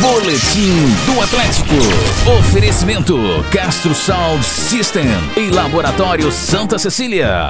Boletim do Atlético. Oferecimento Castro Sound System e Laboratório Santa Cecília.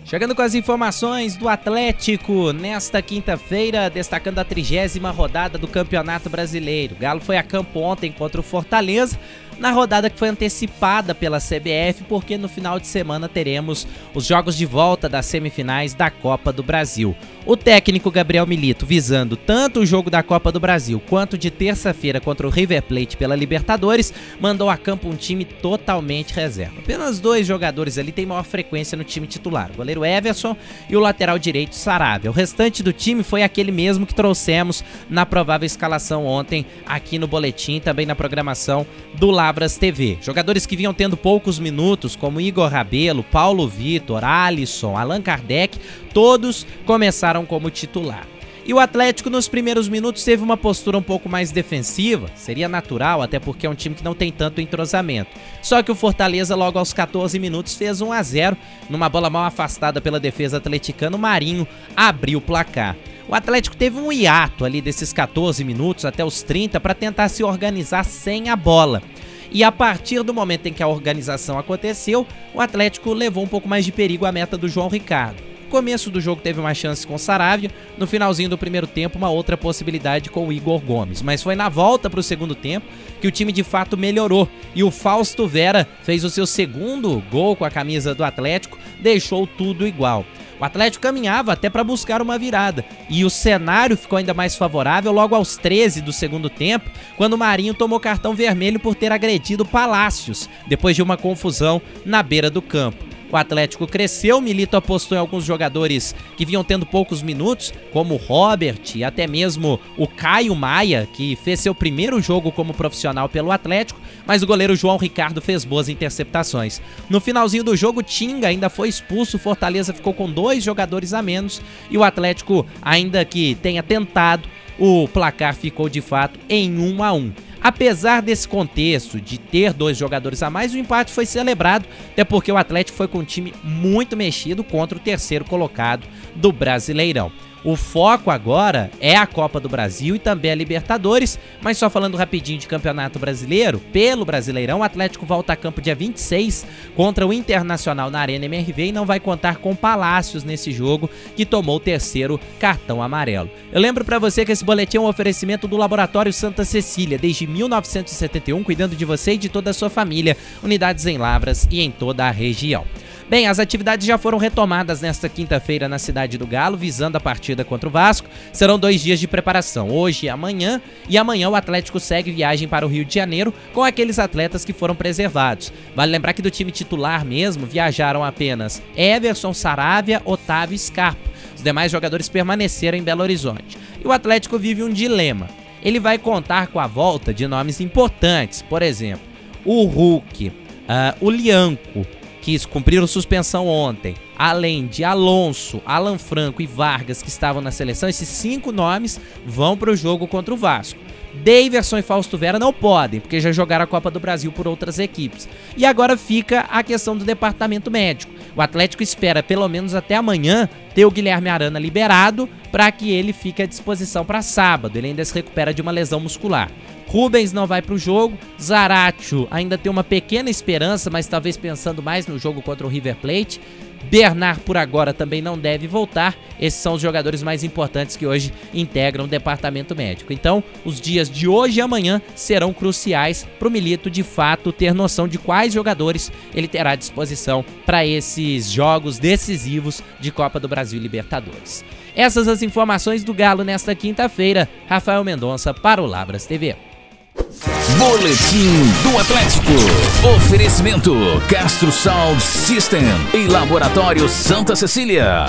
Chegando com as informações do Atlético nesta quinta-feira, destacando a 30ª rodada do Campeonato Brasileiro. O Galo foi a campo ontem contra o Fortaleza, na rodada que foi antecipada pela CBF, porque no final de semana teremos os jogos de volta das semifinais da Copa do Brasil. O técnico Gabriel Milito, visando tanto o jogo da Copa do Brasil quanto de terça-feira contra o River Plate pela Libertadores, mandou a campo um time totalmente reserva. Apenas 2 jogadores ali têm maior frequência no time titular, o goleiro Everson e o lateral direito Saravia. O restante do time foi aquele mesmo que trouxemos na provável escalação ontem aqui no boletim, também na programação do Lavras TV. Jogadores que vinham tendo poucos minutos, como Igor Rabelo, Paulo Vitor, Alisson, Allan Kardec, todos começaram como titular. E o Atlético nos primeiros minutos teve uma postura um pouco mais defensiva, seria natural, até porque é um time que não tem tanto entrosamento. Só que o Fortaleza logo aos 14 minutos fez 1-0, numa bola mal afastada pela defesa atleticana, o Marinho abriu o placar. O Atlético teve um hiato ali desses 14 minutos até os 30 para tentar se organizar sem a bola. E a partir do momento em que a organização aconteceu, o Atlético levou um pouco mais de perigo à meta do João Ricardo. No começo do jogo teve uma chance com o Saravia, no finalzinho do primeiro tempo uma outra possibilidade com o Igor Gomes. Mas foi na volta para o segundo tempo que o time de fato melhorou e o Fausto Vera fez o seu segundo gol com a camisa do Atlético, deixou tudo igual. O Atlético caminhava até para buscar uma virada e o cenário ficou ainda mais favorável logo aos 13 do segundo tempo, quando o Marinho tomou cartão vermelho por ter agredido Palácios, depois de uma confusão na beira do campo. O Atlético cresceu, Milito apostou em alguns jogadores que vinham tendo poucos minutos, como o Robert e até mesmo o Caio Maia, que fez seu primeiro jogo como profissional pelo Atlético, mas o goleiro João Ricardo fez boas interceptações. No finalzinho do jogo, Tinga ainda foi expulso, o Fortaleza ficou com 2 jogadores a menos e o Atlético, ainda que tenha tentado, o placar ficou de fato em 1-1. Apesar desse contexto de ter 2 jogadores a mais, o empate foi celebrado, até porque o Atlético foi com um time muito mexido contra o terceiro colocado do Brasileirão. O foco agora é a Copa do Brasil e também a Libertadores, mas só falando rapidinho de Campeonato Brasileiro, pelo Brasileirão, o Atlético volta a campo dia 26 contra o Internacional na Arena MRV e não vai contar com Palácios nesse jogo, que tomou o 3º cartão amarelo. Eu lembro pra você que esse boletim é um oferecimento do Laboratório Santa Cecília, desde 1971, cuidando de você e de toda a sua família, unidades em Lavras e em toda a região. Bem, as atividades já foram retomadas nesta quinta-feira na cidade do Galo, visando a partida contra o Vasco. Serão 2 dias de preparação, hoje e amanhã o Atlético segue viagem para o Rio de Janeiro com aqueles atletas que foram preservados. Vale lembrar que do time titular mesmo viajaram apenas Everson, Saravia, Otávio e Scarpa. Os demais jogadores permaneceram em Belo Horizonte. E o Atlético vive um dilema. Ele vai contar com a volta de nomes importantes, por exemplo, o Hulk, o Lianco, que cumpriram suspensão ontem, além de Alonso, Alan Franco e Vargas, que estavam na seleção. Esses 5 nomes vão para o jogo contra o Vasco. Daverson e Fausto Vera não podem, porque já jogaram a Copa do Brasil por outras equipes. E agora fica a questão do departamento médico. O Atlético espera, pelo menos até amanhã, ter o Guilherme Arana liberado para que ele fique à disposição para sábado. Ele ainda se recupera de uma lesão muscular. Rubens não vai para o jogo, Zaratio ainda tem uma pequena esperança, mas talvez pensando mais no jogo contra o River Plate. Bernard por agora também não deve voltar. Esses são os jogadores mais importantes que hoje integram o departamento médico. Então, os dias de hoje e amanhã serão cruciais para o Milito de fato ter noção de quais jogadores ele terá à disposição para esses jogos decisivos de Copa do Brasil e Libertadores. Essas as informações do Galo nesta quinta-feira. Rafael Mendonça para o Lavras TV. Boletim do Atlético. Oferecimento Castro Sound System e Laboratório Santa Cecília.